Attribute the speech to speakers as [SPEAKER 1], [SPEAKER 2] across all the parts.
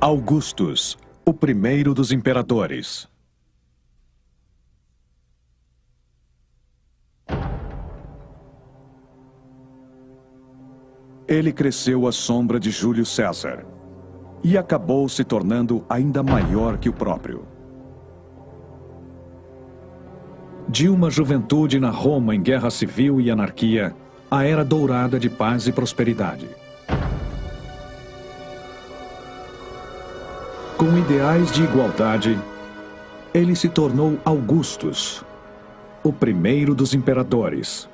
[SPEAKER 1] Augustus, o primeiro dos imperadores. Ele cresceu à sombra de Júlio César e acabou se tornando ainda maior que o próprio. De uma juventude na Roma em guerra civil e anarquia, a era dourada de paz e prosperidade. Com ideais de igualdade, ele se tornou Augustus, o primeiro dos imperadores.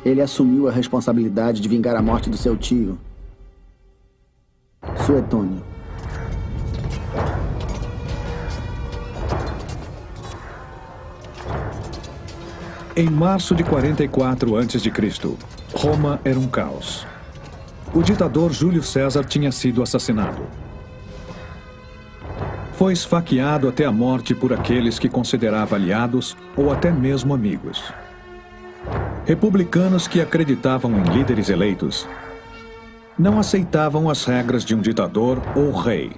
[SPEAKER 2] Ele assumiu a responsabilidade de vingar a morte do seu tio, Suetônio.
[SPEAKER 1] Em março de 44 a.C., Roma era um caos. O ditador Júlio César tinha sido assassinado. Foi esfaqueado até a morte por aqueles que considerava aliados ou até mesmo amigos. Republicanos que acreditavam em líderes eleitos não aceitavam as regras de um ditador ou rei.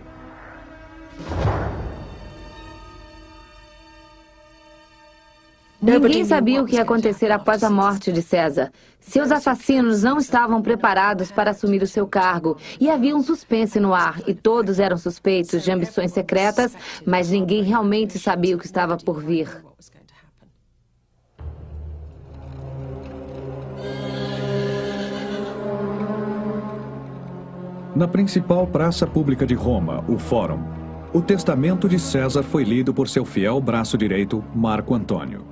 [SPEAKER 3] Ninguém sabia o que ia acontecer após a morte de César. Seus assassinos não estavam preparados para assumir o seu cargo. E havia um suspense no ar. E todos eram suspeitos de ambições secretas, mas ninguém realmente sabia o que estava por vir.
[SPEAKER 1] Na principal praça pública de Roma, o Fórum, o testamento de César foi lido por seu fiel braço direito, Marco Antônio.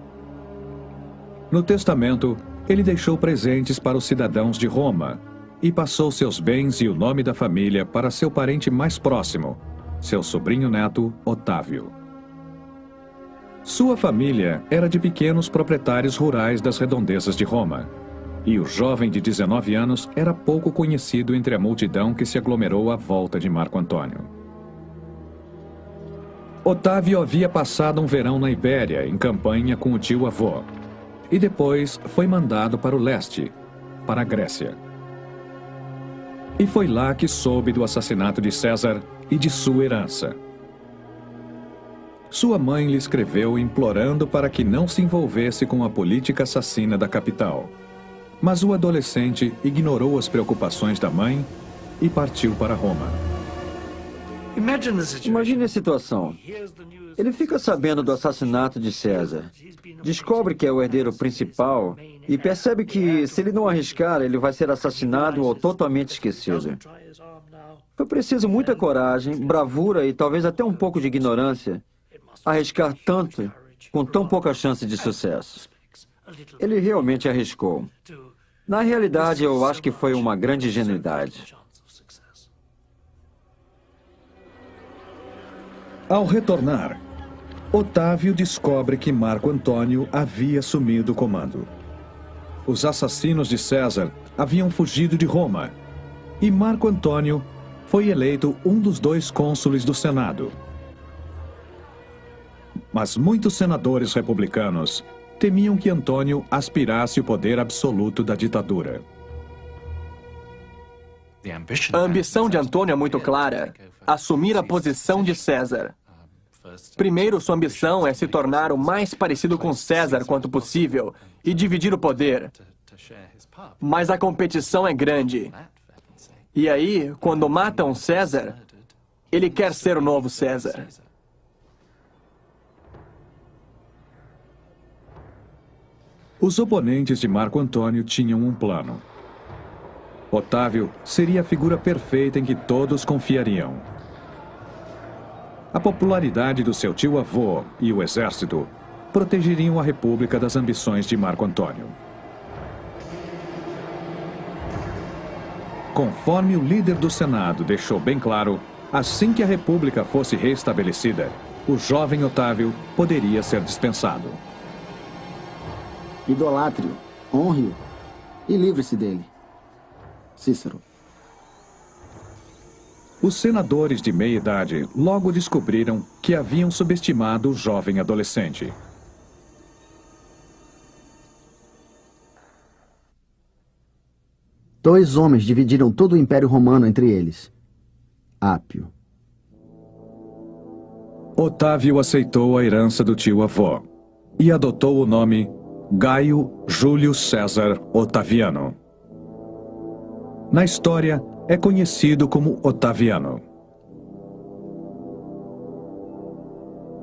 [SPEAKER 1] No testamento, ele deixou presentes para os cidadãos de Roma e passou seus bens e o nome da família para seu parente mais próximo, seu sobrinho neto, Otávio. Sua família era de pequenos proprietários rurais das redondezas de Roma, e o jovem de 19 anos era pouco conhecido entre a multidão que se aglomerou à volta de Marco Antônio. Otávio havia passado um verão na Ibéria, em campanha com o tio-avô, e depois foi mandado para o leste, para a Grécia. E foi lá que soube do assassinato de César e de sua herança. Sua mãe lhe escreveu implorando para que não se envolvesse com a política assassina da capital. Mas o adolescente ignorou as preocupações da mãe e partiu para Roma.
[SPEAKER 4] Imagine a situação. Ele fica sabendo do assassinato de César, descobre que é o herdeiro principal e percebe que, se ele não arriscar, ele vai ser assassinado ou totalmente esquecido. Foi preciso muita coragem, bravura e talvez até um pouco de ignorância arriscar tanto com tão pouca chance de sucesso. Ele realmente arriscou. Na realidade, eu acho que foi uma grande ingenuidade.
[SPEAKER 1] Ao retornar, Otávio descobre que Marco Antônio havia assumido o comando. Os assassinos de César haviam fugido de Roma e Marco Antônio foi eleito um dos 2 cônsules do Senado. Mas muitos senadores republicanos temiam que Antônio aspirasse o poder absoluto da ditadura.
[SPEAKER 5] A ambição de Antônio é muito clara: assumir a posição de César. Primeiro, sua ambição é se tornar o mais parecido com César quanto possível e dividir o poder. Mas a competição é grande. E aí, quando matam César, ele quer ser o novo César.
[SPEAKER 1] Os oponentes de Marco Antônio tinham um plano. Otávio seria a figura perfeita em que todos confiariam. A popularidade do seu tio-avô e o exército protegeriam a República das ambições de Marco Antônio. Conforme o líder do Senado deixou bem claro, assim que a República fosse restabelecida, o jovem Otávio poderia ser dispensado.
[SPEAKER 2] Idolatre-o, honre-o e livre-se dele. Cícero.
[SPEAKER 1] Os senadores de meia-idade logo descobriram que haviam subestimado o jovem adolescente.
[SPEAKER 2] Dois homens dividiram todo o Império Romano entre eles. Ápio.
[SPEAKER 1] Otávio aceitou a herança do tio-avô e adotou o nome Gaio Júlio César Otaviano. Na história, é conhecido como Otaviano.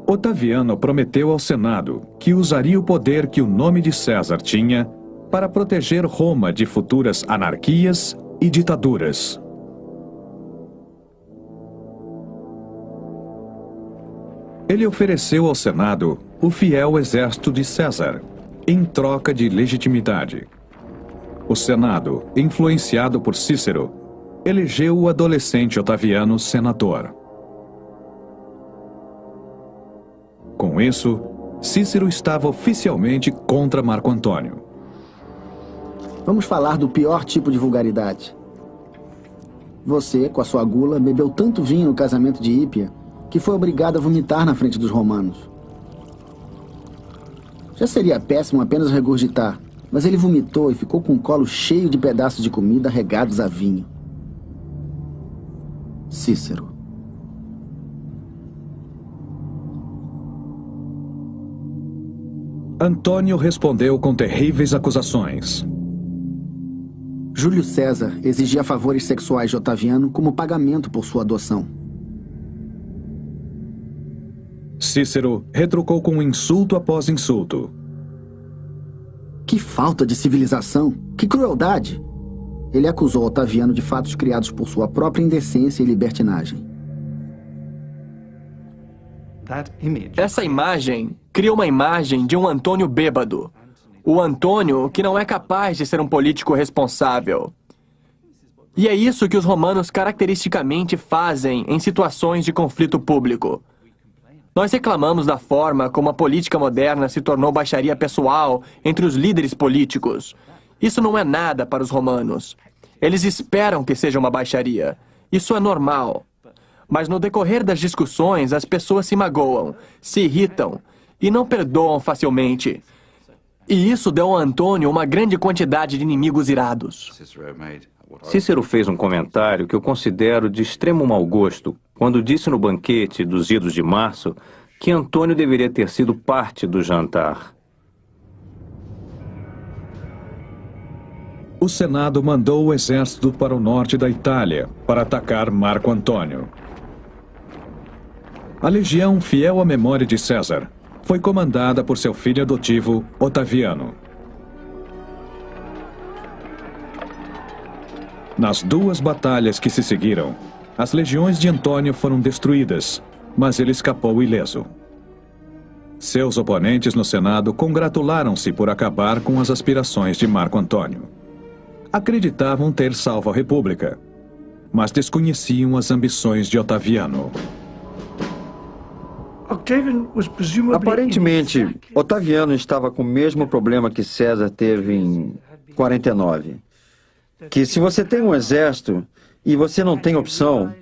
[SPEAKER 1] Otaviano prometeu ao Senado que usaria o poder que o nome de César tinha para proteger Roma de futuras anarquias e ditaduras. Ele ofereceu ao Senado o fiel exército de César, em troca de legitimidade. O Senado, influenciado por Cícero, elegeu o adolescente Otaviano senador. Com isso, Cícero estava oficialmente contra Marco Antônio.
[SPEAKER 2] Vamos falar do pior tipo de vulgaridade. Você, com a sua gula, bebeu tanto vinho no casamento de Hípia que foi obrigado a vomitar na frente dos romanos. Já seria péssimo apenas regurgitar, mas ele vomitou e ficou com o colo cheio de pedaços de comida regados a vinho. Cícero.
[SPEAKER 1] Antônio respondeu com terríveis acusações.
[SPEAKER 2] Júlio César exigia favores sexuais de Otaviano como pagamento por sua adoção.
[SPEAKER 1] Cícero retrucou com insulto após insulto.
[SPEAKER 2] Que falta de civilização! Que crueldade! Ele acusou Otaviano de fatos criados por sua própria indecência e libertinagem.
[SPEAKER 5] Essa imagem cria uma imagem de um Antônio bêbado. O Antônio que não é capaz de ser um político responsável. E é isso que os romanos caracteristicamente fazem em situações de conflito público. Nós reclamamos da forma como a política moderna se tornou baixaria pessoal entre os líderes políticos. Isso não é nada para os romanos. Eles esperam que seja uma baixaria. Isso é normal. Mas no decorrer das discussões, as pessoas se magoam, se irritam e não perdoam facilmente. E isso deu a Antônio uma grande quantidade de inimigos irados.
[SPEAKER 6] Cícero fez um comentário que eu considero de extremo mau gosto quando disse no banquete dos Idos de Março que Antônio deveria ter sido parte do jantar.
[SPEAKER 1] O Senado mandou o exército para o norte da Itália para atacar Marco Antônio. A legião, fiel à memória de César, foi comandada por seu filho adotivo, Otaviano. Nas duas batalhas que se seguiram, as legiões de Antônio foram destruídas, mas ele escapou ileso. Seus oponentes no Senado congratularam-se por acabar com as aspirações de Marco Antônio. Acreditavam ter salvo a República, mas desconheciam as ambições de Otaviano.
[SPEAKER 4] Aparentemente, Otaviano estava com o mesmo problema que César teve em 49. Que se você tem um exército e você não tem opção,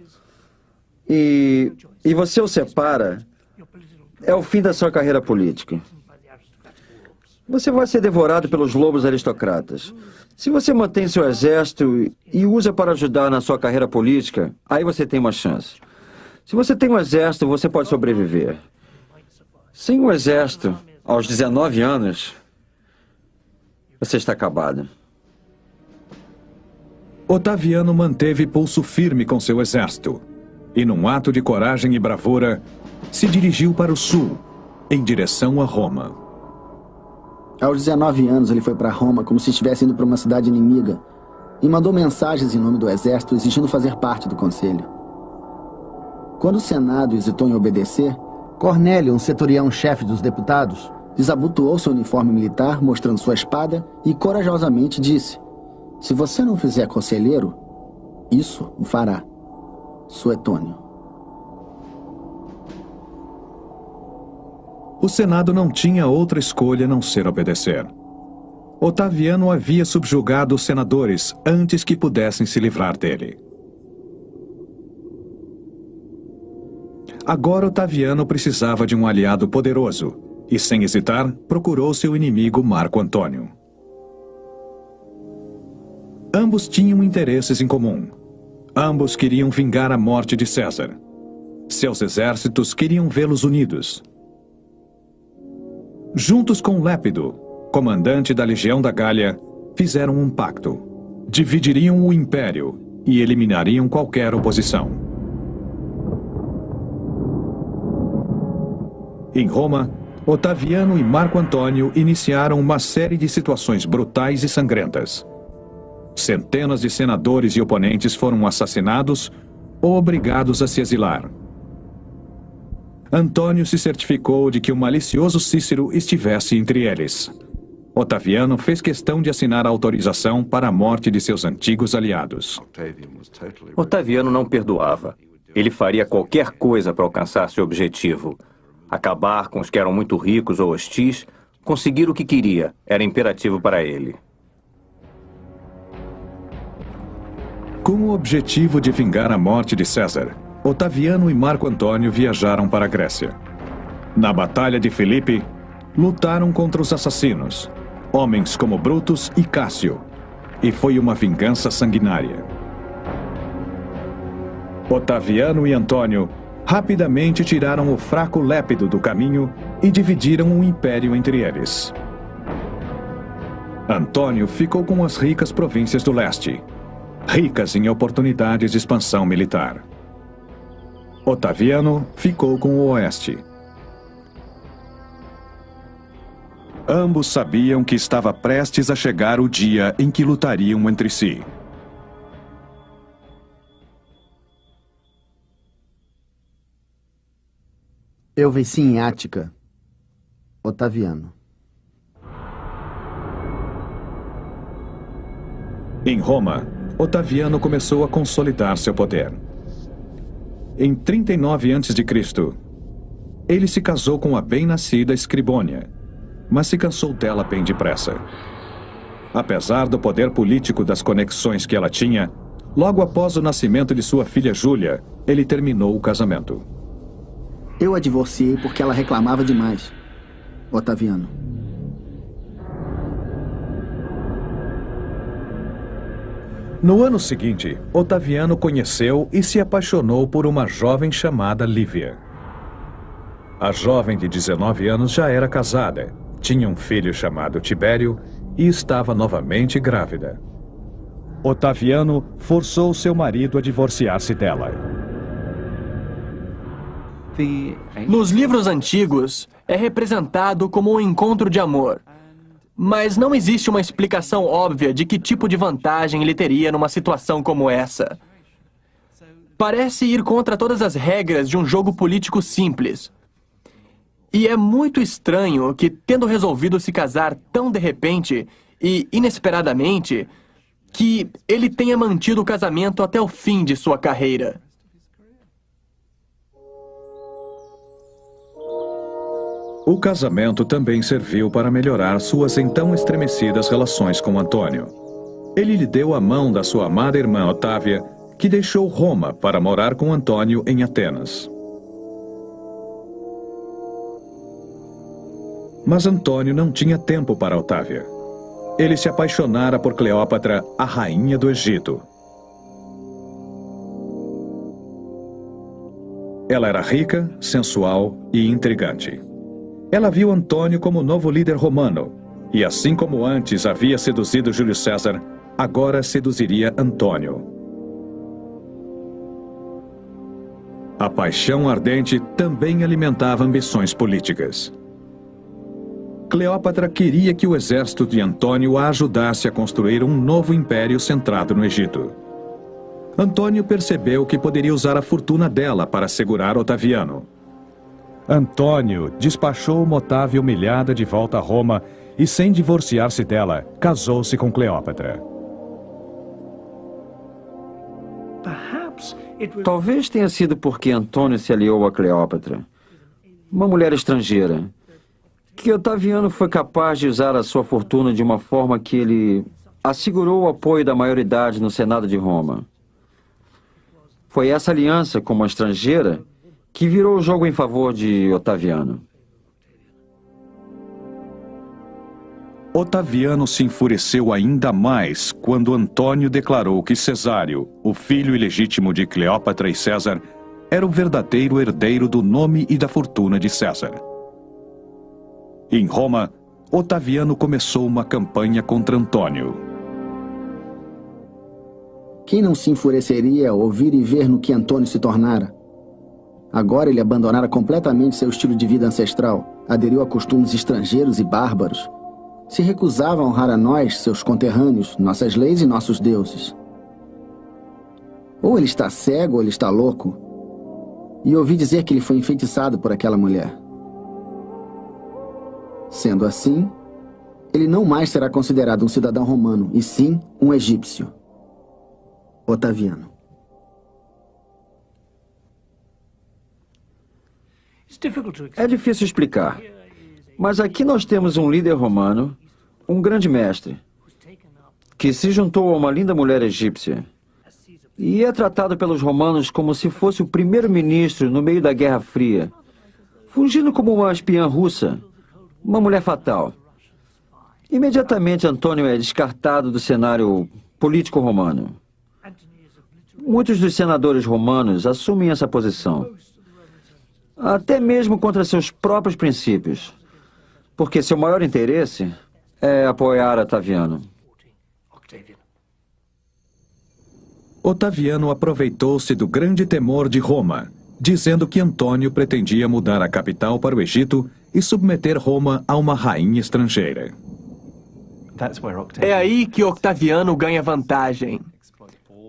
[SPEAKER 4] e você o separa, é o fim da sua carreira política. Você vai ser devorado pelos lobos aristocratas. Se você mantém seu exército e usa para ajudar na sua carreira política, aí você tem uma chance. Se você tem um exército, você pode sobreviver. Sem um exército, aos 19 anos, você está acabado.
[SPEAKER 1] Otaviano manteve pulso firme com seu exército e, num ato de coragem e bravura, se dirigiu para o sul, em direção a Roma.
[SPEAKER 2] Aos 19 anos, ele foi para Roma como se estivesse indo para uma cidade inimiga e mandou mensagens em nome do exército exigindo fazer parte do conselho. Quando o Senado hesitou em obedecer, Cornélio, um centurião-chefe dos deputados, desabotoou seu uniforme militar, mostrando sua espada, e corajosamente disse: "Se você não fizer conselheiro, isso o fará. Suetônio."
[SPEAKER 1] O Senado não tinha outra escolha a não ser obedecer. Otaviano havia subjugado os senadores antes que pudessem se livrar dele. Agora Otaviano precisava de um aliado poderoso e, sem hesitar, procurou seu inimigo Marco Antônio. Ambos tinham interesses em comum. Ambos queriam vingar a morte de César. Seus exércitos queriam vê-los unidos. Juntos com Lépido, comandante da Legião da Gália, fizeram um pacto. Dividiriam o império e eliminariam qualquer oposição. Em Roma, Otaviano e Marco Antônio iniciaram uma série de situações brutais e sangrentas. Centenas de senadores e oponentes foram assassinados ou obrigados a se exilar. Antônio se certificou de que o malicioso Cícero estivesse entre eles. Otaviano fez questão de assinar a autorização para a morte de seus antigos aliados.
[SPEAKER 6] Otaviano não perdoava. Ele faria qualquer coisa para alcançar seu objetivo. Acabar com os que eram muito ricos ou hostis, conseguir o que queria, era imperativo para ele.
[SPEAKER 1] Com o objetivo de vingar a morte de César, Otaviano e Marco Antônio viajaram para a Grécia. Na Batalha de Filipe, lutaram contra os assassinos, homens como Brutus e Cássio, e foi uma vingança sanguinária. Otaviano e Antônio rapidamente tiraram o fraco Lépido do caminho e dividiram o império entre eles. Antônio ficou com as ricas províncias do leste, ricas em oportunidades de expansão militar. Otaviano ficou com o oeste. Ambos sabiam que estava prestes a chegar o dia em que lutariam entre si.
[SPEAKER 2] Eu venci em Ática, Otaviano.
[SPEAKER 1] Em Roma, Otaviano começou a consolidar seu poder. Em 39 a.C., ele se casou com a bem-nascida Escribônia, mas se cansou dela bem depressa. Apesar do poder político das conexões que ela tinha, logo após o nascimento de sua filha Júlia, ele terminou o casamento.
[SPEAKER 2] Eu a divorciei porque ela reclamava demais, Otaviano.
[SPEAKER 1] No ano seguinte, Otaviano conheceu e se apaixonou por uma jovem chamada Lívia. A jovem de 19 anos já era casada, tinha um filho chamado Tibério e estava novamente grávida. Otaviano forçou seu marido a divorciar-se dela.
[SPEAKER 5] Nos livros antigos, é representado como um encontro de amor. Mas não existe uma explicação óbvia de que tipo de vantagem ele teria numa situação como essa. Parece ir contra todas as regras de um jogo político simples. E é muito estranho que, tendo resolvido se casar tão de repente e inesperadamente, que ele tenha mantido o casamento até o fim de sua carreira.
[SPEAKER 1] O casamento também serviu para melhorar suas então estremecidas relações com Antônio. Ele lhe deu a mão da sua amada irmã Otávia, que deixou Roma para morar com Antônio em Atenas. Mas Antônio não tinha tempo para Otávia. Ele se apaixonara por Cleópatra, a rainha do Egito. Ela era rica, sensual e intrigante. Ela viu Antônio como novo líder romano, e assim como antes havia seduzido Júlio César, agora seduziria Antônio. A paixão ardente também alimentava ambições políticas. Cleópatra queria que o exército de Antônio a ajudasse a construir um novo império centrado no Egito. Antônio percebeu que poderia usar a fortuna dela para segurar Otaviano. Antônio despachou uma Otávia humilhada de volta a Roma e, sem divorciar-se dela, casou-se com Cleópatra.
[SPEAKER 4] Talvez tenha sido porque Antônio se aliou a Cleópatra, uma mulher estrangeira, que Otaviano foi capaz de usar a sua fortuna de uma forma que ele assegurou o apoio da maioridade no Senado de Roma. Foi essa aliança com uma estrangeira que virou o jogo em favor de Otaviano.
[SPEAKER 1] Otaviano se enfureceu ainda mais quando Antônio declarou que Cesário, o filho ilegítimo de Cleópatra e César, era o verdadeiro herdeiro do nome e da fortuna de César. Em Roma, Otaviano começou uma campanha contra Antônio.
[SPEAKER 2] Quem não se enfureceria ao ouvir e ver no que Antônio se tornara? Agora ele abandonara completamente seu estilo de vida ancestral, aderiu a costumes estrangeiros e bárbaros, se recusava a honrar a nós, seus conterrâneos, nossas leis e nossos deuses. Ou ele está cego ou ele está louco. E ouvi dizer que ele foi enfeitiçado por aquela mulher. Sendo assim, ele não mais será considerado um cidadão romano, e sim um egípcio. Otaviano.
[SPEAKER 4] É difícil explicar, mas aqui nós temos um líder romano, um grande mestre, que se juntou a uma linda mulher egípcia e é tratado pelos romanos como se fosse o primeiro-ministro no meio da Guerra Fria, fungindo como uma espiã russa, uma mulher fatal. Imediatamente Antônio é descartado do cenário político romano. Muitos dos senadores romanos assumem essa posição, até mesmo contra seus próprios princípios, porque seu maior interesse é apoiar Otaviano.
[SPEAKER 1] Otaviano aproveitou-se do grande temor de Roma, dizendo que Antônio pretendia mudar a capital para o Egito e submeter Roma a uma rainha estrangeira.
[SPEAKER 5] É aí que Octaviano ganha vantagem,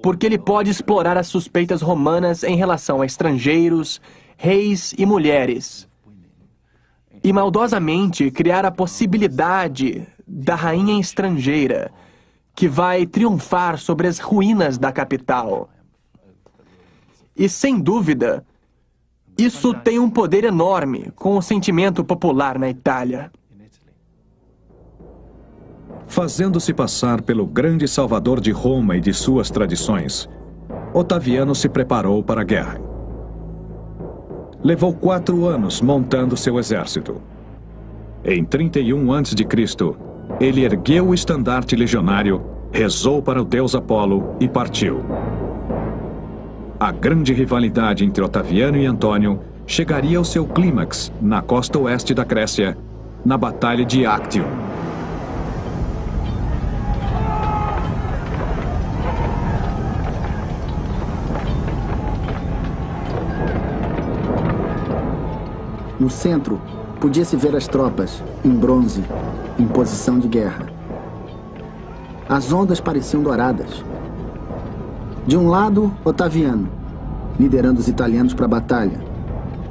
[SPEAKER 5] porque ele pode explorar as suspeitas romanas em relação a estrangeiros, reis e mulheres, e maldosamente criar a possibilidade da rainha estrangeira, que vai triunfar sobre as ruínas da capital. E, sem dúvida, isso tem um poder enorme com o sentimento popular na Itália.
[SPEAKER 1] Fazendo-se passar pelo grande salvador de Roma e de suas tradições, Otaviano se preparou para a guerra. Levou 4 anos montando seu exército. Em 31 a.C., ele ergueu o estandarte legionário, rezou para o deus Apolo e partiu. A grande rivalidade entre Otaviano e Antônio chegaria ao seu clímax na costa oeste da Grécia, na Batalha de Actium.
[SPEAKER 2] No centro, podia-se ver as tropas, em bronze, em posição de guerra. As ondas pareciam douradas. De um lado, Otaviano, liderando os italianos para a batalha,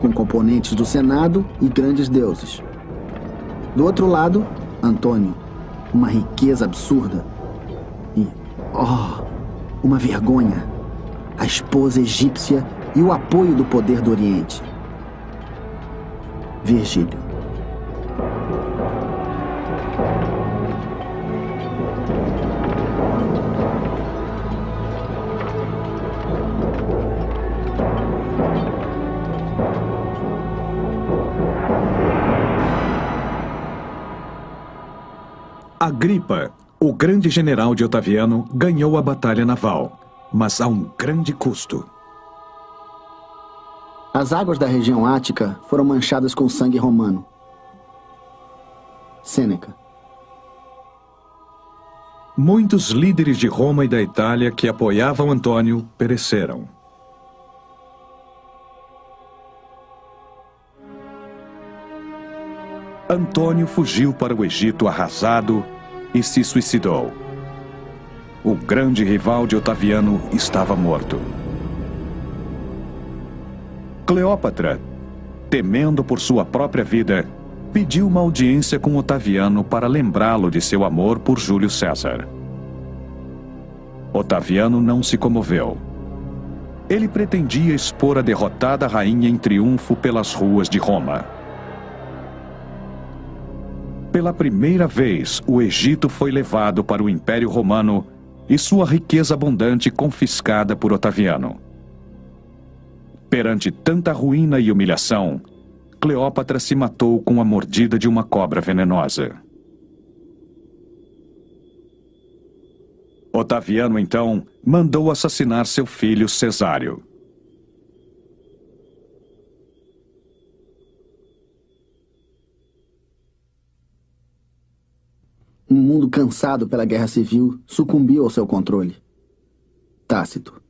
[SPEAKER 2] com componentes do Senado e grandes deuses. Do outro lado, Antônio, uma riqueza absurda. E, uma vergonha, a esposa egípcia e o apoio do poder do Oriente. Virgílio.
[SPEAKER 1] Agripa, o grande general de Otaviano, ganhou a batalha naval, mas a um grande custo.
[SPEAKER 2] As águas da região ática foram manchadas com sangue romano. Sêneca.
[SPEAKER 1] Muitos líderes de Roma e da Itália que apoiavam Antônio pereceram. Antônio fugiu para o Egito arrasado e se suicidou. O grande rival de Otaviano estava morto. Cleópatra, temendo por sua própria vida, pediu uma audiência com Otaviano para lembrá-lo de seu amor por Júlio César. Otaviano não se comoveu. Ele pretendia expor a derrotada rainha em triunfo pelas ruas de Roma. Pela primeira vez, o Egito foi levado para o Império Romano e sua riqueza abundante confiscada por Otaviano. Perante tanta ruína e humilhação, Cleópatra se matou com a mordida de uma cobra venenosa. Otaviano, então, mandou assassinar seu filho Cesário.
[SPEAKER 2] Um mundo cansado pela guerra civil sucumbiu ao seu controle. Tácito.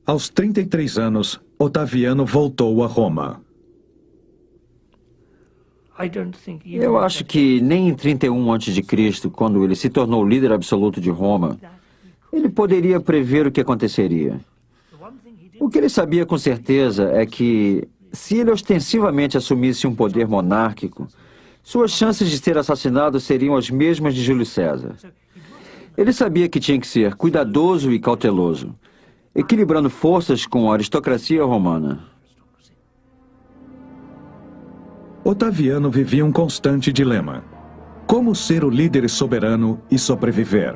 [SPEAKER 1] Aos 33 anos, Otaviano voltou a Roma.
[SPEAKER 4] Eu acho que nem em 31 a.C., quando ele se tornou líder absoluto de Roma, ele poderia prever o que aconteceria. O que ele sabia com certeza é que, se ele ostensivamente assumisse um poder monárquico, suas chances de ser assassinado seriam as mesmas de Júlio César. Ele sabia que tinha que ser cuidadoso e cauteloso, equilibrando forças com a aristocracia romana.
[SPEAKER 1] Otaviano vivia um constante dilema: como ser o líder soberano e sobreviver?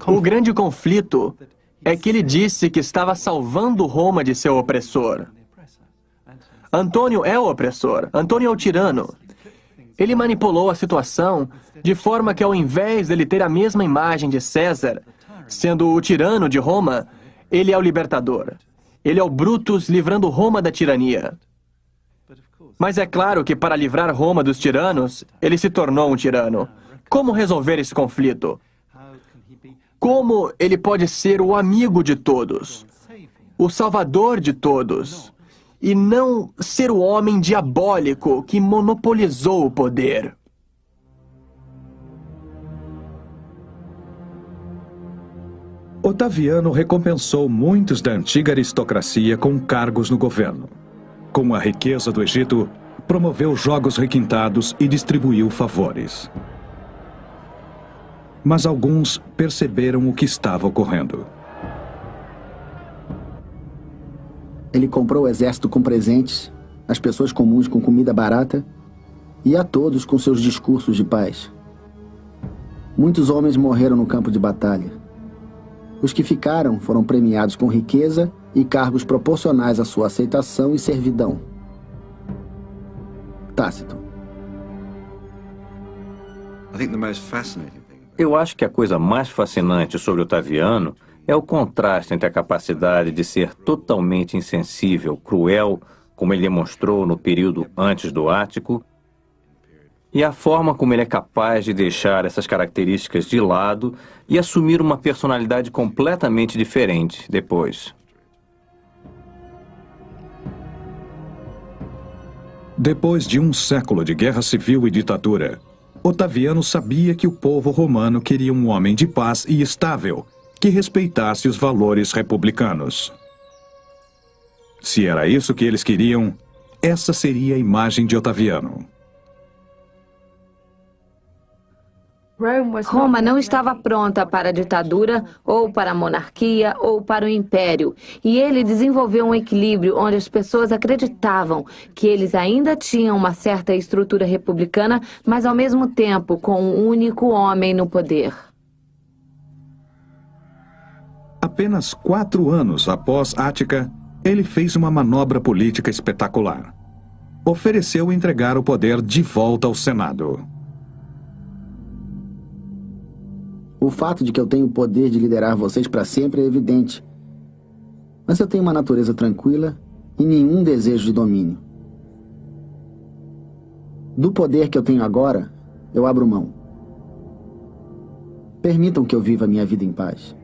[SPEAKER 5] O grande conflito é que ele disse que estava salvando Roma de seu opressor. Antônio é o opressor, Antônio é o tirano. Ele manipulou a situação de forma que, ao invés dele ter a mesma imagem de César, sendo o tirano de Roma, ele é o libertador. Ele é o Brutus livrando Roma da tirania. Mas é claro que, para livrar Roma dos tiranos, ele se tornou um tirano. Como resolver esse conflito? Como ele pode ser o amigo de todos, o salvador de todos, e não ser o homem diabólico que monopolizou o poder?
[SPEAKER 1] Otaviano recompensou muitos da antiga aristocracia com cargos no governo. Com a riqueza do Egito, promoveu jogos requintados e distribuiu favores. Mas alguns perceberam o que estava ocorrendo.
[SPEAKER 2] Ele comprou o exército com presentes, as pessoas comuns com comida barata e a todos com seus discursos de paz. Muitos homens morreram no campo de batalha. Os que ficaram foram premiados com riqueza e cargos proporcionais à sua aceitação e servidão. Tácito.
[SPEAKER 6] Eu acho que a coisa mais fascinante sobre Otaviano é o contraste entre a capacidade de ser totalmente insensível, cruel, como ele demonstrou no período antes do Ático, e a forma como ele é capaz de deixar essas características de lado e assumir uma personalidade completamente diferente depois.
[SPEAKER 1] Depois de um século de guerra civil e ditadura, Otaviano sabia que o povo romano queria um homem de paz e estável, que respeitasse os valores republicanos. Se era isso que eles queriam, essa seria a imagem de Otaviano.
[SPEAKER 3] Roma não estava pronta para a ditadura, ou para a monarquia, ou para o império. E ele desenvolveu um equilíbrio onde as pessoas acreditavam que eles ainda tinham uma certa estrutura republicana, mas ao mesmo tempo com um único homem no poder.
[SPEAKER 1] Apenas 4 anos após Ática, ele fez uma manobra política espetacular. Ofereceu entregar o poder de volta ao Senado.
[SPEAKER 2] O fato de que eu tenho o poder de liderar vocês para sempre é evidente. Mas eu tenho uma natureza tranquila e nenhum desejo de domínio. Do poder que eu tenho agora, eu abro mão. Permitam que eu viva a minha vida em paz.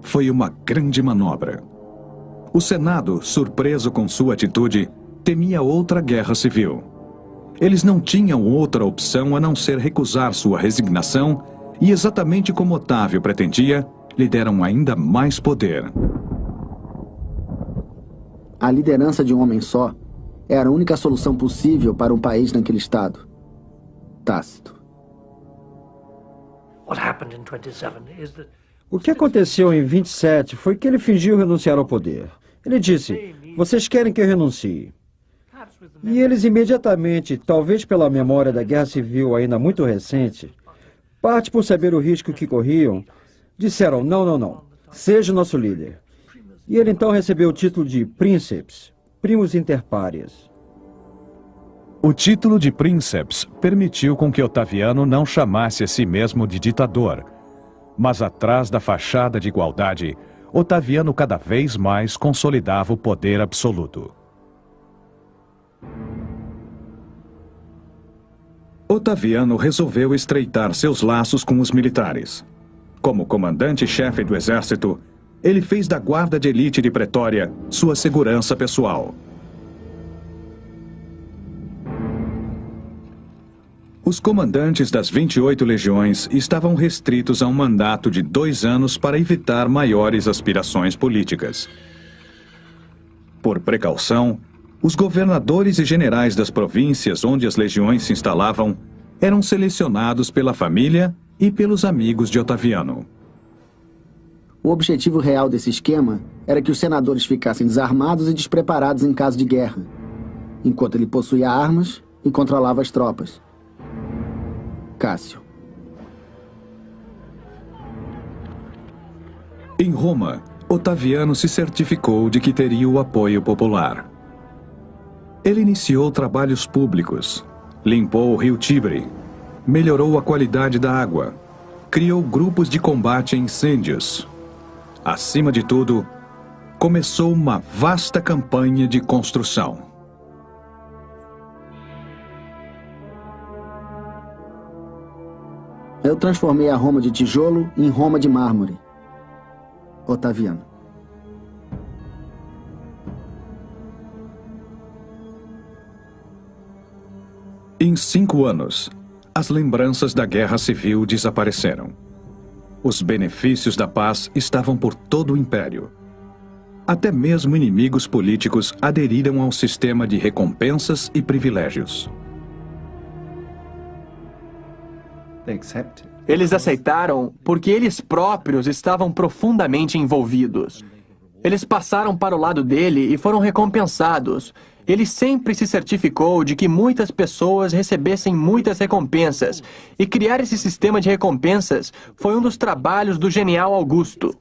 [SPEAKER 1] Foi uma grande manobra. O Senado, surpreso com sua atitude, temia outra guerra civil. Eles não tinham outra opção a não ser recusar sua resignação e, exatamente como Otávio pretendia, lhe deram ainda mais poder.
[SPEAKER 2] A liderança de um homem só era a única solução possível para um país naquele estado. Tácito.
[SPEAKER 4] O que aconteceu em 27 foi que ele fingiu renunciar ao poder. Ele disse: "Vocês querem que eu renuncie?" E eles imediatamente, talvez pela memória da guerra civil ainda muito recente,
[SPEAKER 7] parte por saber o risco que corriam, disseram, não, seja o nosso líder. E ele então recebeu o título de Princeps, Primus Inter Pares.
[SPEAKER 1] O título de Princeps permitiu com que Otaviano não chamasse a si mesmo de ditador, mas atrás da fachada de igualdade, Otaviano cada vez mais consolidava o poder absoluto. Otaviano resolveu estreitar seus laços com os militares. Como comandante-chefe do exército, ele fez da guarda de elite de Pretória sua segurança pessoal. Os comandantes das 28 legiões estavam restritos a um mandato de 2 anos para evitar maiores aspirações políticas. Por precaução, os governadores e generais das províncias onde as legiões se instalavam eram selecionados pela família e pelos amigos de Otaviano.
[SPEAKER 2] O objetivo real desse esquema era que os senadores ficassem desarmados e despreparados em caso de guerra, enquanto ele possuía armas e controlava as tropas. Cássio.
[SPEAKER 1] Em Roma, Otaviano se certificou de que teria o apoio popular. Ele iniciou trabalhos públicos, limpou o rio Tibre, melhorou a qualidade da água, criou grupos de combate a incêndios. Acima de tudo, começou uma vasta campanha de construção.
[SPEAKER 2] Eu transformei a Roma de tijolo em Roma de mármore. Otaviano.
[SPEAKER 1] Em 5 anos, as lembranças da guerra civil desapareceram. Os benefícios da paz estavam por todo o império. Até mesmo inimigos políticos aderiram ao sistema de recompensas e privilégios.
[SPEAKER 5] Eles aceitaram porque eles próprios estavam profundamente envolvidos. Eles passaram para o lado dele e foram recompensados. Ele sempre se certificou de que muitas pessoas recebessem muitas recompensas. E criar esse sistema de recompensas foi um dos trabalhos do genial Augusto.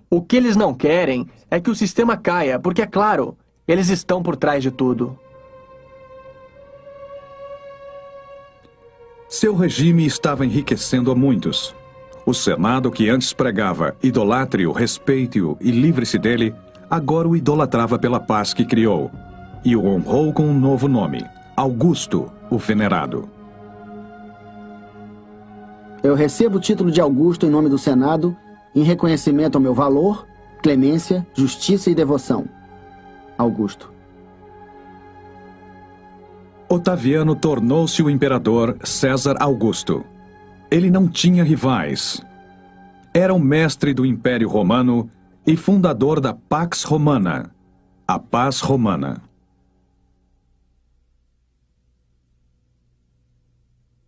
[SPEAKER 5] O que eles não querem é que o sistema caia, porque, é claro, eles estão por trás de tudo.
[SPEAKER 1] Seu regime estava enriquecendo a muitos. O Senado, que antes pregava idolatre-o, respeite-o e livre-se dele, agora o idolatrava pela paz que criou e o honrou com um novo nome, Augusto, o Venerado.
[SPEAKER 2] Eu recebo o título de Augusto em nome do Senado, em reconhecimento ao meu valor, clemência, justiça e devoção. Augusto.
[SPEAKER 1] Otaviano tornou-se o imperador César Augusto. Ele não tinha rivais. Era o mestre do Império Romano e fundador da Pax Romana, a paz romana.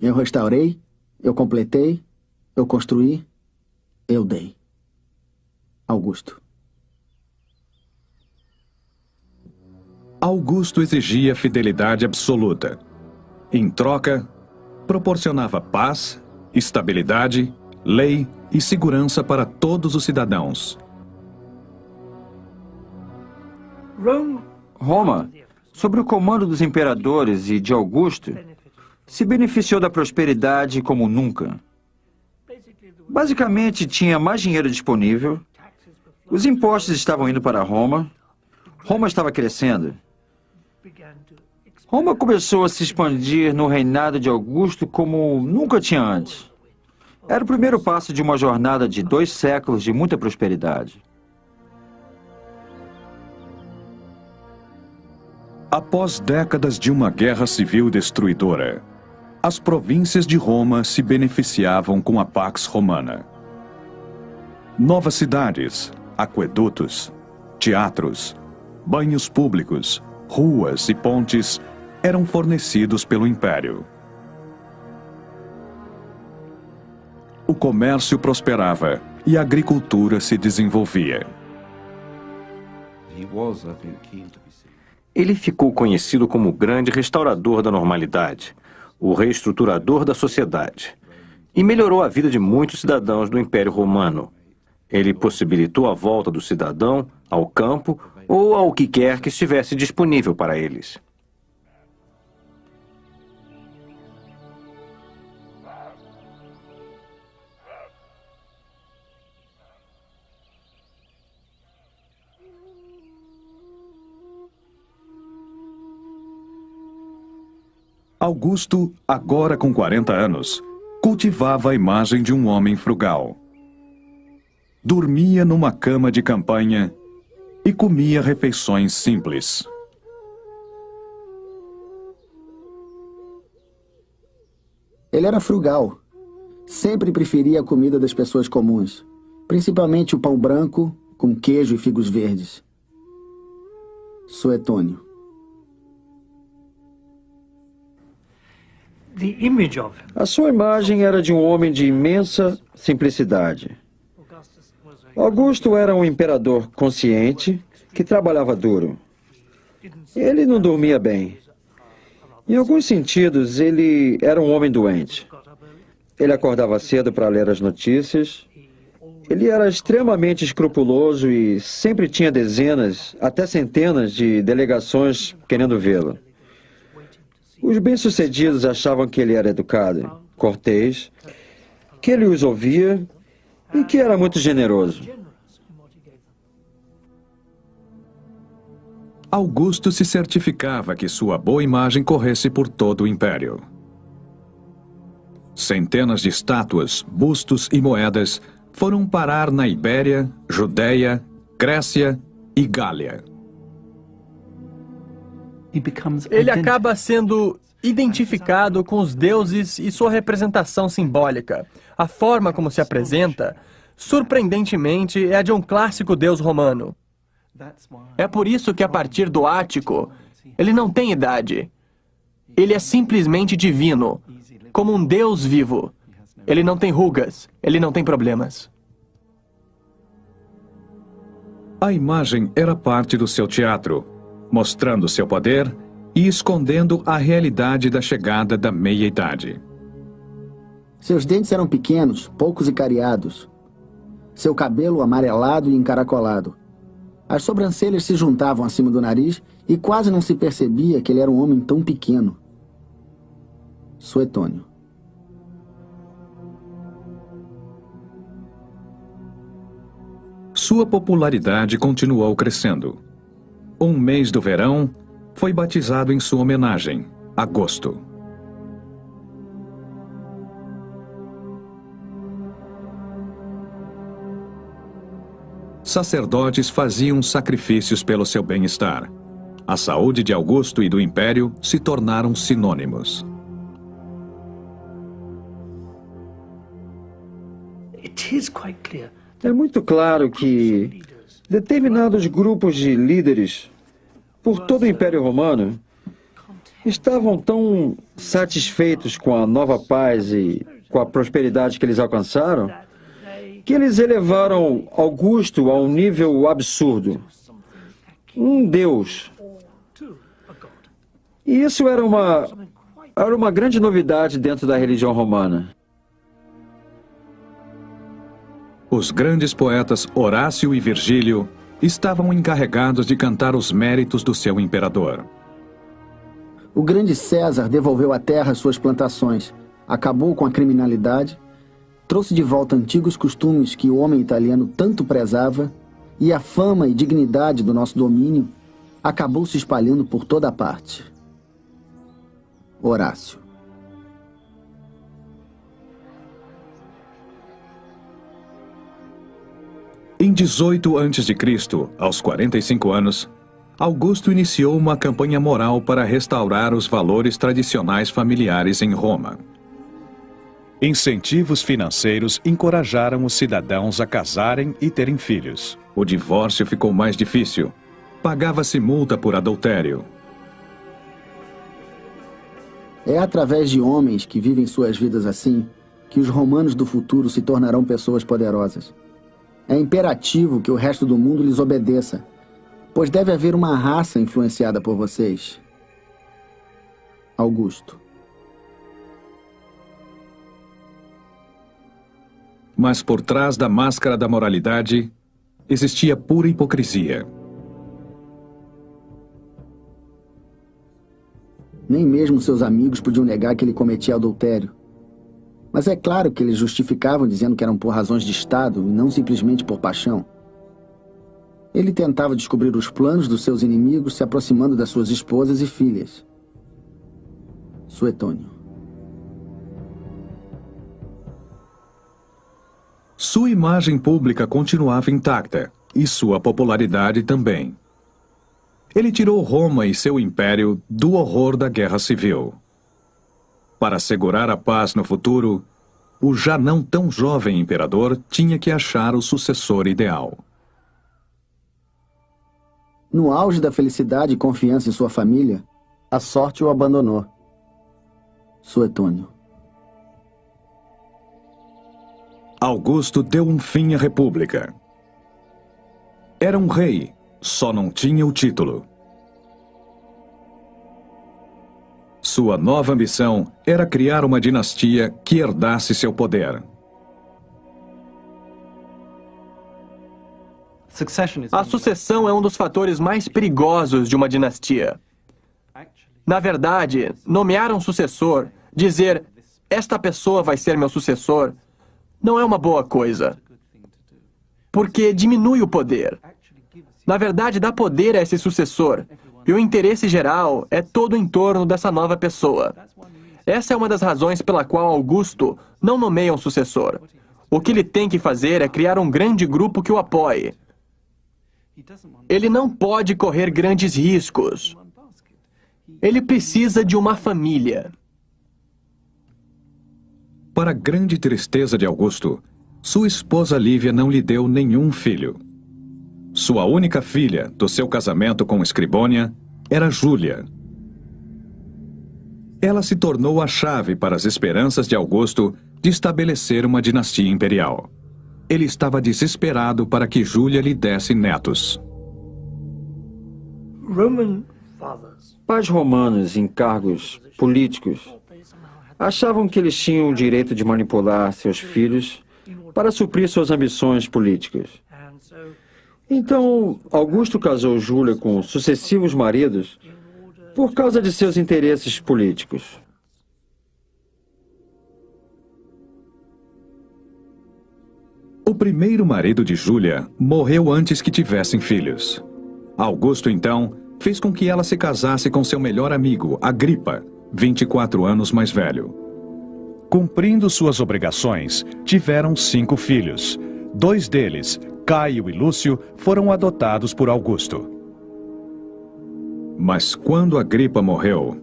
[SPEAKER 2] Eu restaurei, eu completei, eu construí, eu dei. Augusto.
[SPEAKER 1] Augusto exigia fidelidade absoluta. Em troca, proporcionava paz, estabilidade, lei e segurança para todos os cidadãos.
[SPEAKER 4] Roma, sob o comando dos imperadores e de Augusto, se beneficiou da prosperidade como nunca. Basicamente, tinha mais dinheiro disponível, os impostos estavam indo para Roma, Roma estava crescendo. Roma começou a se expandir no reinado de Augusto como nunca tinha antes. Era o primeiro passo de uma jornada de 2 séculos de muita prosperidade.
[SPEAKER 1] Após décadas de uma guerra civil destruidora, as províncias de Roma se beneficiavam com a Pax Romana. Novas cidades, aquedutos, teatros, banhos públicos, ruas e pontes eram fornecidos pelo Império. O comércio prosperava e a agricultura se desenvolvia.
[SPEAKER 6] Ele ficou conhecido como o grande restaurador da normalidade, o reestruturador da sociedade. e melhorou a vida de muitos cidadãos do Império Romano. Ele possibilitou a volta do cidadão ao campo ou ao que quer que estivesse disponível para eles.
[SPEAKER 1] Augusto, agora com 40 anos, cultivava a imagem de um homem frugal. Dormia numa cama de campanha e comia refeições simples.
[SPEAKER 2] Ele era frugal. Sempre preferia a comida das pessoas comuns, principalmente o pão branco com queijo e figos verdes. Suetônio.
[SPEAKER 7] A sua imagem era de um homem de imensa simplicidade. Augusto era um imperador consciente que trabalhava duro. Ele não dormia bem. Em alguns sentidos, ele era um homem doente. Ele acordava cedo para ler as notícias. Ele era extremamente escrupuloso e sempre tinha dezenas, até centenas de delegações querendo vê-lo. Os bem-sucedidos achavam que ele era educado, cortês, que ele os ouvia e que era muito generoso.
[SPEAKER 1] Augusto se certificava que sua boa imagem corresse por todo o império. Centenas de estátuas, bustos e moedas foram parar na Ibéria, Judéia, Grécia e Gália.
[SPEAKER 5] Ele acaba sendo identificado com os deuses e sua representação simbólica. A forma como se apresenta, surpreendentemente, é a de um clássico deus romano. É por isso que, a partir do Ático, ele não tem idade. Ele é simplesmente divino, como um deus vivo. Ele não tem rugas, ele não tem problemas.
[SPEAKER 1] A imagem era parte do seu teatro, mostrando seu poder e escondendo a realidade da chegada da meia-idade.
[SPEAKER 2] Seus dentes eram pequenos, poucos e cariados. Seu cabelo amarelado e encaracolado. As sobrancelhas se juntavam acima do nariz e quase não se percebia que ele era um homem tão pequeno. Suetônio.
[SPEAKER 1] Sua popularidade continuou crescendo. Um mês do verão foi batizado em sua homenagem, agosto. Sacerdotes faziam sacrifícios pelo seu bem-estar. A saúde de Augusto e do Império se tornaram sinônimos.
[SPEAKER 7] É muito claro que determinados grupos de líderes por todo o Império Romano estavam tão satisfeitos com a nova paz e com a prosperidade que eles alcançaram que eles elevaram Augusto a um nível absurdo. Um deus. E isso era uma grande novidade dentro da religião romana.
[SPEAKER 1] Os grandes poetas Horácio e Virgílio estavam encarregados de cantar os méritos do seu imperador.
[SPEAKER 2] O grande César devolveu à terra suas plantações, acabou com a criminalidade, trouxe de volta antigos costumes que o homem italiano tanto prezava, e a fama e dignidade do nosso domínio acabou se espalhando por toda parte. Horácio.
[SPEAKER 1] Em 18 a.C., aos 45 anos, Augusto iniciou uma campanha moral para restaurar os valores tradicionais familiares em Roma. Incentivos financeiros encorajaram os cidadãos a casarem e terem filhos. O divórcio ficou mais difícil. Pagava-se multa por adultério.
[SPEAKER 2] É através de homens que vivem suas vidas assim que os romanos do futuro se tornarão pessoas poderosas. É imperativo que o resto do mundo lhes obedeça, pois deve haver uma raça influenciada por vocês. Augusto.
[SPEAKER 1] Mas por trás da máscara da moralidade, existia pura hipocrisia.
[SPEAKER 2] Nem mesmo seus amigos podiam negar que ele cometia adultério. Mas é claro que eles justificavam dizendo que eram por razões de Estado e não simplesmente por paixão. Ele tentava descobrir os planos dos seus inimigos se aproximando das suas esposas e filhas. Suetônio.
[SPEAKER 1] Sua imagem pública continuava intacta, e sua popularidade também. Ele tirou Roma e seu império do horror da guerra civil. Para assegurar a paz no futuro, o já não tão jovem imperador tinha que achar o sucessor ideal.
[SPEAKER 2] No auge da felicidade e confiança em sua família, a sorte o abandonou. Suetônio.
[SPEAKER 1] Augusto deu um fim à república. Era um rei, só não tinha o título. Sua nova ambição era criar uma dinastia que herdasse seu poder.
[SPEAKER 5] A sucessão é um dos fatores mais perigosos de uma dinastia. Na verdade, nomear um sucessor, dizer, esta pessoa vai ser meu sucessor, não é uma boa coisa. Porque diminui o poder. Na verdade, dá poder a esse sucessor. E o interesse geral é todo em torno dessa nova pessoa. Essa é uma das razões pela qual Augusto não nomeia um sucessor. O que ele tem que fazer é criar um grande grupo que o apoie. Ele não pode correr grandes riscos. Ele precisa de uma família.
[SPEAKER 1] Para a grande tristeza de Augusto, sua esposa Lívia não lhe deu nenhum filho. Sua única filha, do seu casamento com Escribônia, era Júlia. Ela se tornou a chave para as esperanças de Augusto de estabelecer uma dinastia imperial. Ele estava desesperado para que Júlia lhe desse netos.
[SPEAKER 7] Pais romanos em cargos políticos achavam que eles tinham o direito de manipular seus filhos para suprir suas ambições políticas. Então, Augusto casou Júlia com sucessivos maridos por causa de seus interesses políticos.
[SPEAKER 1] O primeiro marido de Júlia morreu antes que tivessem filhos. Augusto, então, fez com que ela se casasse com seu melhor amigo, Agripa, 24 anos mais velho. Cumprindo suas obrigações, tiveram 5 filhos. 2 deles, Caio e Lúcio, foram adotados por Augusto. Mas quando Agripa morreu,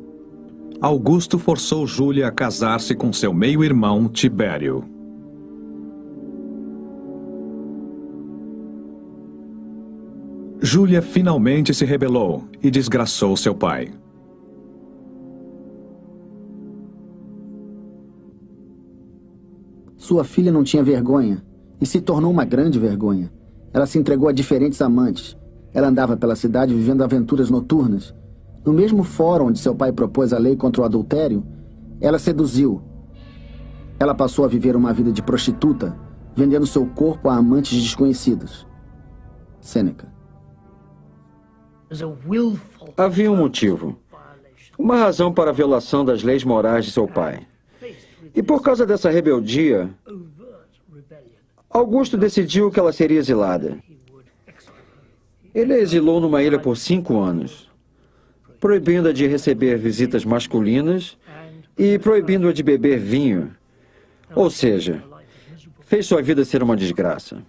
[SPEAKER 1] Augusto forçou Júlia a casar-se com seu meio-irmão Tibério. Júlia finalmente se rebelou e desgraçou seu pai.
[SPEAKER 2] Sua filha não tinha vergonha e se tornou uma grande vergonha. Ela se entregou a diferentes amantes. Ela andava pela cidade vivendo aventuras noturnas. No mesmo fórum onde seu pai propôs a lei contra o adultério, ela seduziu. Ela passou a viver uma vida de prostituta, vendendo seu corpo a amantes desconhecidos. Sêneca.
[SPEAKER 7] Havia um motivo, uma razão para a violação das leis morais de seu pai. E por causa dessa rebeldia, Augusto decidiu que ela seria exilada. Ele a exilou numa ilha por 5 anos, proibindo-a de receber visitas masculinas e proibindo-a de beber vinho. Ou seja, fez sua vida ser uma desgraça.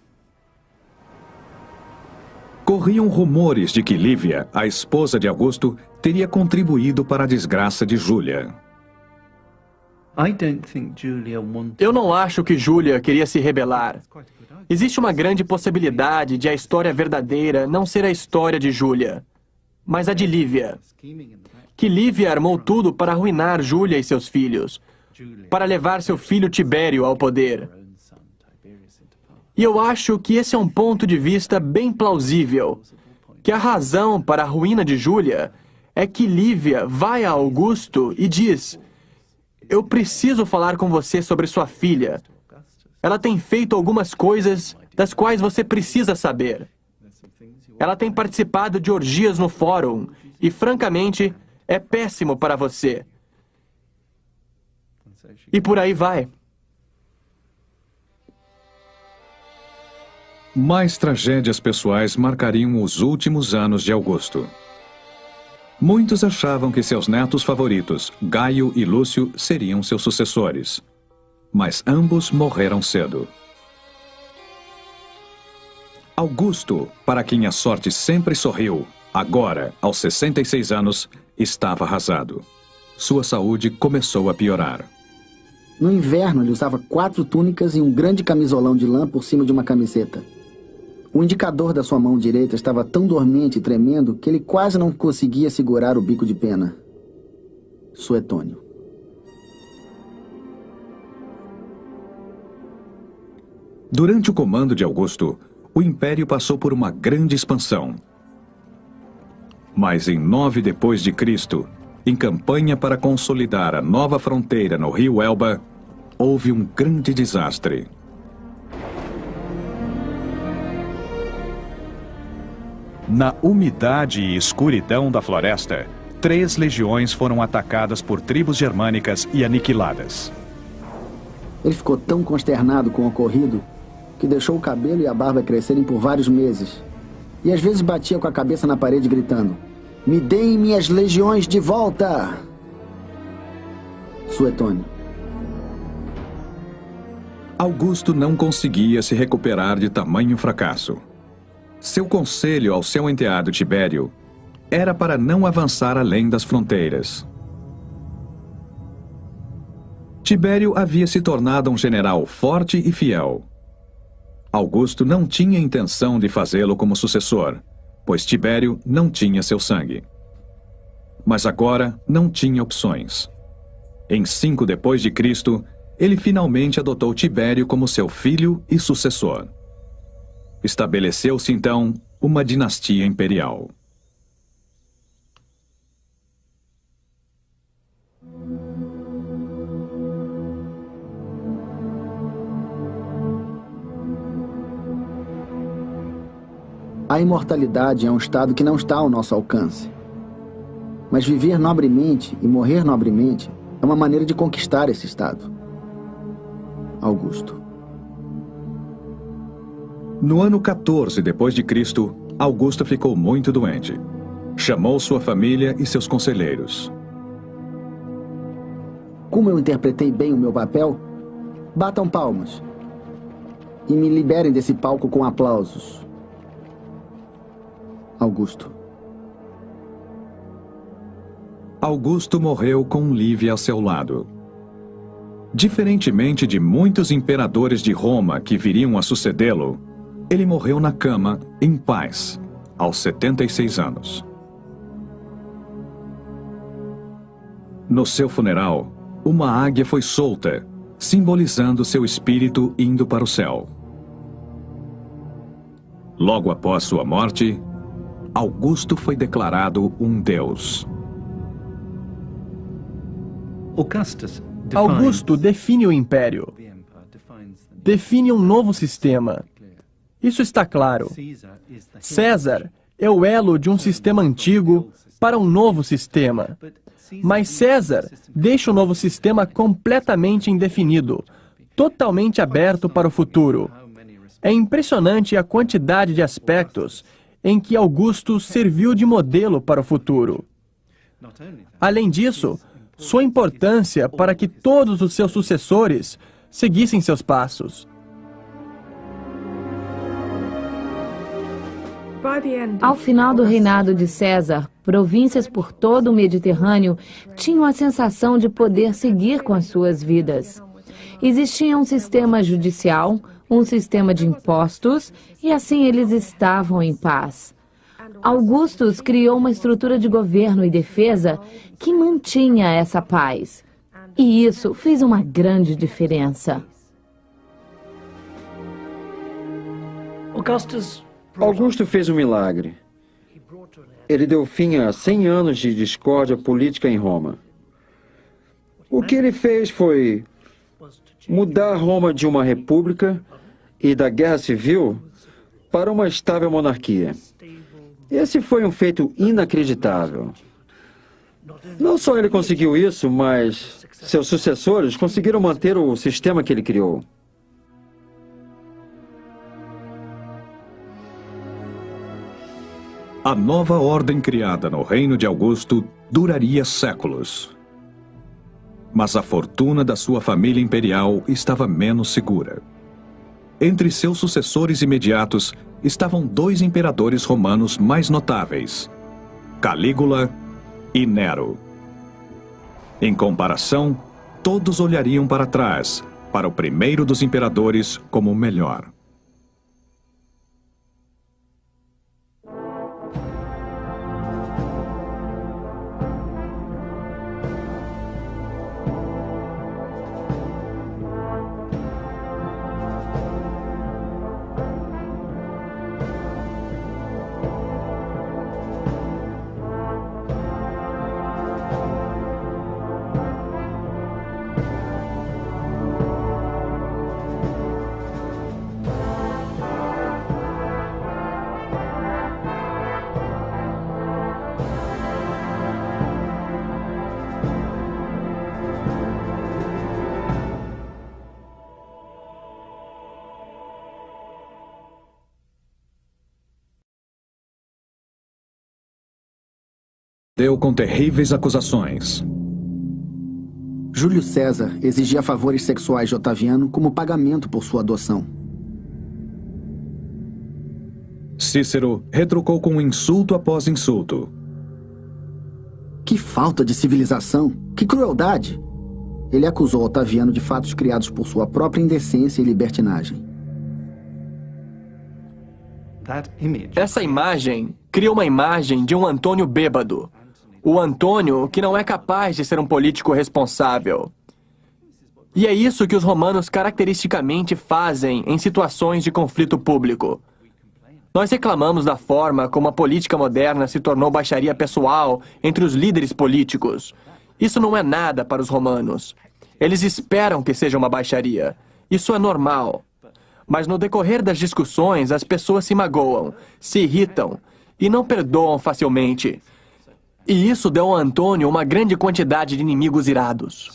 [SPEAKER 1] Corriam rumores de que Lívia, a esposa de Augusto, teria contribuído para a desgraça de Júlia.
[SPEAKER 5] Eu não acho que Júlia queria se rebelar. Existe uma grande possibilidade de a história verdadeira não ser a história de Júlia, mas a de Lívia. Que Lívia armou tudo para arruinar Júlia e seus filhos, para levar seu filho Tibério ao poder. E eu acho que esse é um ponto de vista bem plausível, que a razão para a ruína de Júlia é que Lívia vai a Augusto e diz: eu preciso falar com você sobre sua filha. ela tem feito algumas coisas das quais você precisa saber. Ela tem participado de orgias no fórum e, francamente, é péssimo para você. E por aí vai.
[SPEAKER 1] Mais tragédias pessoais marcariam os últimos anos de Augusto. Muitos achavam que seus netos favoritos, Gaio e Lúcio, seriam seus sucessores. Mas ambos morreram cedo. Augusto, para quem a sorte sempre sorriu, agora, aos 66 anos, estava arrasado. Sua saúde começou a piorar.
[SPEAKER 2] No inverno, ele usava 4 túnicas e um grande camisolão de lã por cima de uma camiseta. O indicador da sua mão direita estava tão dormente e tremendo que ele quase não conseguia segurar o bico de pena. Suetônio.
[SPEAKER 1] Durante o comando de Augusto, o Império passou por uma grande expansão. Mas em 9 depois de Cristo, em campanha para consolidar a nova fronteira no rio Elba, houve um grande desastre. Na umidade e escuridão da floresta, 3 legiões foram atacadas por tribos germânicas e aniquiladas.
[SPEAKER 2] Ele ficou tão consternado com o ocorrido que deixou o cabelo e a barba crescerem por vários meses. E às vezes batia com a cabeça na parede gritando: "Me deem minhas legiões de volta!" Suetônio.
[SPEAKER 1] Augusto não conseguia se recuperar de tamanho fracasso. Seu conselho ao seu enteado Tibério era para não avançar além das fronteiras. Tibério havia se tornado um general forte e fiel. Augusto não tinha intenção de fazê-lo como sucessor, pois Tibério não tinha seu sangue. Mas agora não tinha opções. Em 5 depois de Cristo, ele finalmente adotou Tibério como seu filho e sucessor. Estabeleceu-se então uma dinastia imperial.
[SPEAKER 2] A imortalidade é um estado que não está ao nosso alcance. Mas viver nobremente e morrer nobremente é uma maneira de conquistar esse estado. Augusto.
[SPEAKER 1] No ano 14 depois de Cristo, Augusto ficou muito doente. Chamou sua família e seus conselheiros.
[SPEAKER 2] Como eu interpretei bem o meu papel, batam palmas e me liberem desse palco com aplausos. Augusto.
[SPEAKER 1] Augusto morreu com Lívia ao seu lado. Diferentemente de muitos imperadores de Roma que viriam a sucedê-lo, ele morreu na cama, em paz, aos 76 anos. No seu funeral, uma águia foi solta, simbolizando seu espírito indo para o céu. Logo após sua morte, Augusto foi declarado um deus.
[SPEAKER 5] Augusto define o império. Define um novo sistema. Isso está claro. César é o elo de um sistema antigo para um novo sistema. Mas César deixa o novo sistema completamente indefinido, totalmente aberto para o futuro. É impressionante a quantidade de aspectos em que Augusto serviu de modelo para o futuro. Além disso, sua importância para que todos os seus sucessores seguissem seus passos.
[SPEAKER 3] Ao final do reinado de César, províncias por todo o Mediterrâneo tinham a sensação de poder seguir com as suas vidas. Existia um sistema judicial, um sistema de impostos, e assim eles estavam em paz. Augustus criou uma estrutura de governo e defesa que mantinha essa paz. E isso fez uma grande diferença.
[SPEAKER 7] Augusto fez um milagre. Ele deu fim a 100 anos de discórdia política em Roma. O que ele fez foi mudar Roma de uma república e da guerra civil para uma estável monarquia. Esse foi um feito inacreditável. Não só ele conseguiu isso, mas seus sucessores conseguiram manter o sistema que ele criou.
[SPEAKER 1] A nova ordem criada no reino de Augusto duraria séculos. Mas a fortuna da sua família imperial estava menos segura. Entre seus sucessores imediatos estavam dois imperadores romanos mais notáveis, Calígula e Nero. Em comparação, todos olhariam para trás, para o primeiro dos imperadores como o melhor. Deu com terríveis acusações.
[SPEAKER 2] Júlio César exigia favores sexuais de Otaviano como pagamento por sua adoção.
[SPEAKER 1] Cícero retrucou com insulto após insulto.
[SPEAKER 2] Que falta de civilização! Que crueldade! Ele acusou Otaviano de fatos criados por sua própria indecência e libertinagem.
[SPEAKER 5] Essa imagem cria uma imagem de um Antônio bêbado. O Antônio que não é capaz de ser um político responsável. E é isso que os romanos caracteristicamente fazem em situações de conflito público. Nós reclamamos da forma como a política moderna se tornou baixaria pessoal entre os líderes políticos. Isso não é nada para os romanos. Eles esperam que seja uma baixaria. Isso é normal. Mas no decorrer das discussões, as pessoas se magoam, se irritam e não perdoam facilmente. E isso deu a Antônio uma grande quantidade de inimigos irados.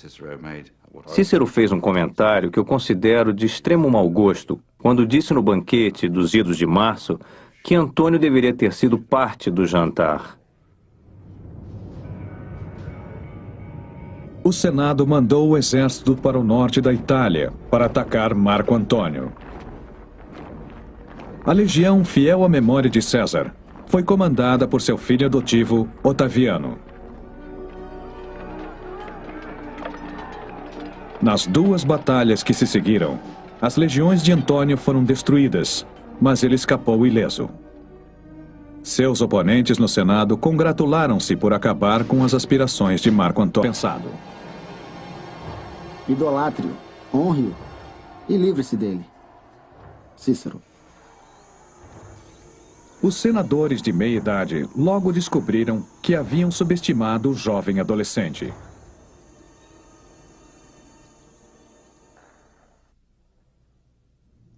[SPEAKER 6] Cícero fez um comentário que eu considero de extremo mau gosto quando disse no banquete dos Idos de Março que Antônio deveria ter sido parte do jantar.
[SPEAKER 1] O Senado mandou o exército para o norte da Itália para atacar Marco Antônio. A legião, fiel à memória de César, foi comandada por seu filho adotivo, Otaviano. Nas duas batalhas que se seguiram, as legiões de Antônio foram destruídas, mas ele escapou ileso. Seus oponentes no Senado congratularam-se por acabar com as aspirações de Marco Antônio. Pensado.
[SPEAKER 2] Idolatre-o, honre-o e livre-se dele. Cícero.
[SPEAKER 1] Os senadores de meia-idade logo descobriram que haviam subestimado o jovem adolescente.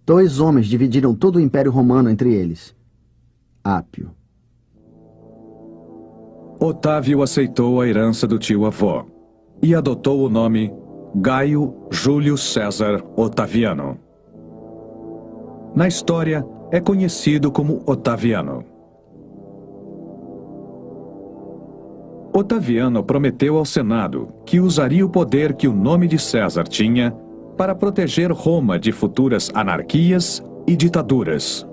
[SPEAKER 2] Dois homens dividiram todo o Império Romano entre eles. Ápio.
[SPEAKER 1] Otávio aceitou a herança do tio-avô e adotou o nome Gaio Júlio César Otaviano. Na história, é conhecido como Otaviano. Otaviano prometeu ao Senado que usaria o poder que o nome de César tinha para proteger Roma de futuras anarquias e ditaduras.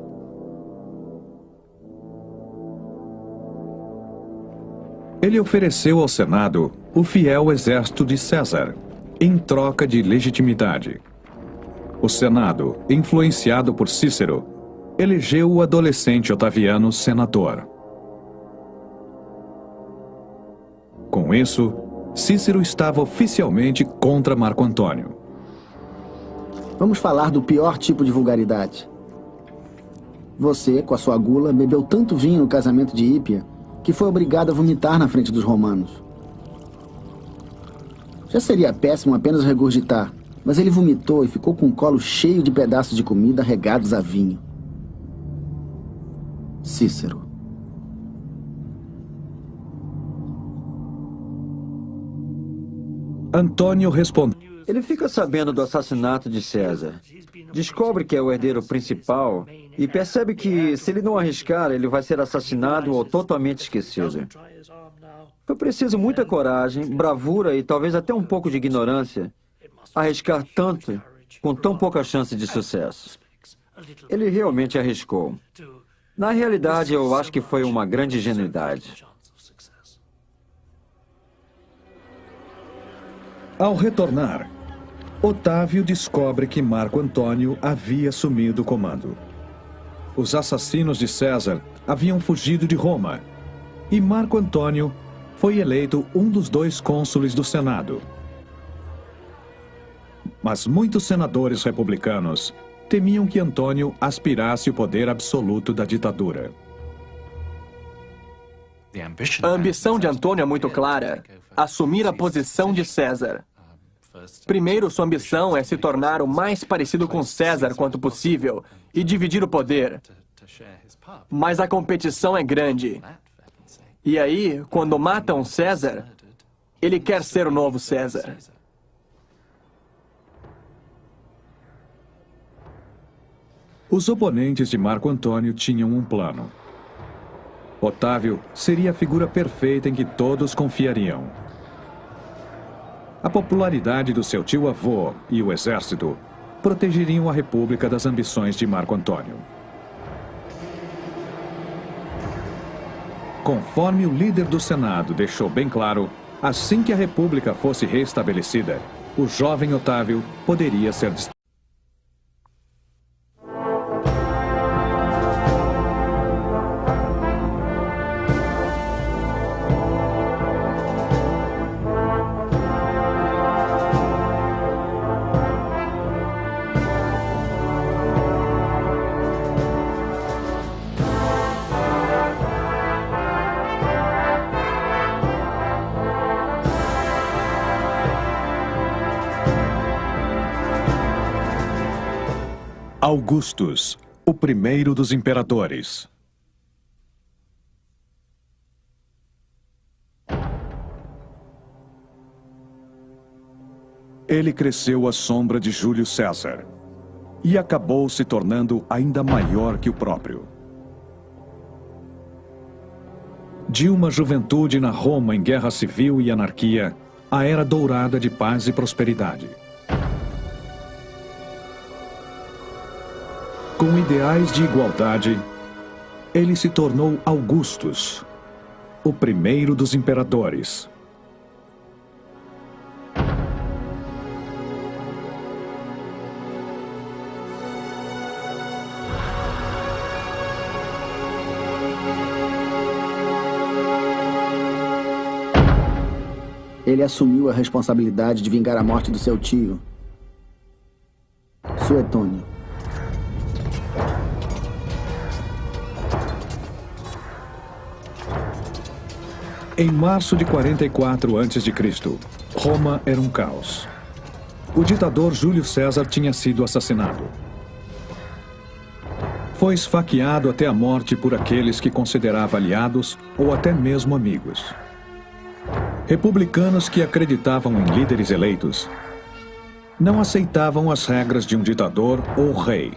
[SPEAKER 1] Ele ofereceu ao Senado o fiel exército de César, em troca de legitimidade. O Senado, influenciado por Cícero, elegeu o adolescente Otaviano senador. Com isso, Cícero estava oficialmente contra Marco Antônio.
[SPEAKER 2] Vamos falar do pior tipo de vulgaridade. Você, com a sua gula, bebeu tanto vinho no casamento de Hípia que foi obrigado a vomitar na frente dos romanos. Já seria péssimo apenas regurgitar, Mas ele vomitou e ficou com o colo cheio de pedaços de comida regados a vinho. Cícero.
[SPEAKER 1] Antônio respondeu.
[SPEAKER 4] Ele fica sabendo do assassinato de César. Descobre que é o herdeiro principal e percebe que, se ele não arriscar, ele vai ser assassinado ou totalmente esquecido. Foi preciso muita coragem, bravura e talvez até um pouco de ignorância arriscar tanto com tão pouca chance de sucesso. Ele realmente arriscou. Na realidade, eu acho que foi uma grande ingenuidade.
[SPEAKER 1] Ao retornar, Otávio descobre que Marco Antônio havia assumido o comando. Os assassinos de César haviam fugido de Roma e Marco Antônio foi eleito um dos 2 cônsules do Senado. Mas muitos senadores republicanos temiam que Antônio aspirasse o poder absoluto da ditadura.
[SPEAKER 5] A ambição de Antônio é muito clara: assumir a posição de César. Primeiro, sua ambição é se tornar o mais parecido com César quanto possível e dividir o poder. Mas a competição é grande. E aí, quando matam César, ele quer ser o novo César.
[SPEAKER 1] Os oponentes de Marco Antônio tinham um plano. Otávio seria a figura perfeita em que todos confiariam. A popularidade do seu tio-avô e o exército protegeriam a República das ambições de Marco Antônio. Conforme o líder do Senado deixou bem claro, assim que a República fosse restabelecida, o jovem Otávio poderia ser destacado. Augustus, o primeiro dos imperadores. Ele cresceu à sombra de Júlio César e acabou se tornando ainda maior que o próprio. De uma juventude na Roma em guerra civil e anarquia, a era dourada de paz e prosperidade. Com ideais de igualdade, ele se tornou Augustus, o primeiro dos imperadores.
[SPEAKER 2] Ele assumiu a responsabilidade de vingar a morte do seu tio, Suetônio.
[SPEAKER 1] Em março de 44 a.C., Roma era um caos. O ditador Júlio César tinha sido assassinado. Foi esfaqueado até a morte por aqueles que considerava aliados ou até mesmo amigos. Republicanos que acreditavam em líderes eleitos não aceitavam as regras de um ditador ou rei.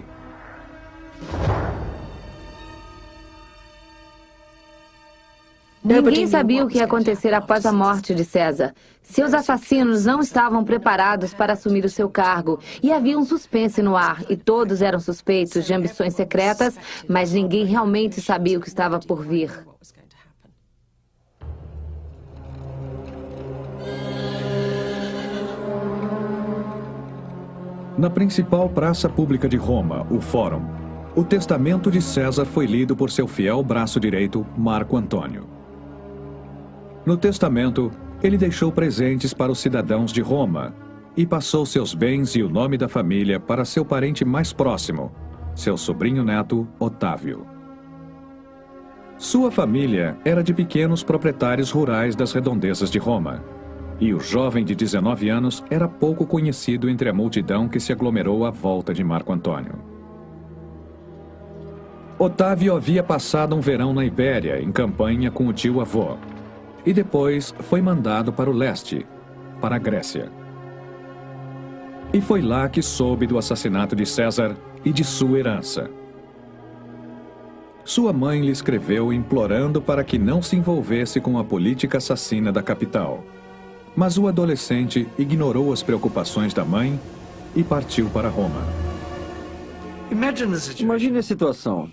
[SPEAKER 3] Ninguém sabia o que ia acontecer após a morte de César. Seus assassinos não estavam preparados para assumir o seu cargo e havia um suspense no ar e todos eram suspeitos de ambições secretas, mas ninguém realmente sabia o que estava por vir.
[SPEAKER 1] Na principal praça pública de Roma, o Fórum, o testamento de César foi lido por seu fiel braço direito, Marco Antônio. No testamento, ele deixou presentes para os cidadãos de Roma e passou seus bens e o nome da família para seu parente mais próximo, seu sobrinho neto, Otávio. Sua família era de pequenos proprietários rurais das redondezas de Roma, E o jovem de 19 anos era pouco conhecido entre a multidão que se aglomerou à volta de Marco Antônio. Otávio havia passado um verão na Ibéria, em campanha com o tio-avô, e depois foi mandado para o leste, para a Grécia. E foi lá que soube do assassinato de César e de sua herança. Sua mãe lhe escreveu implorando para que não se envolvesse com a política assassina da capital. Mas o adolescente ignorou as preocupações da mãe e partiu para Roma.
[SPEAKER 4] Imagine a situação.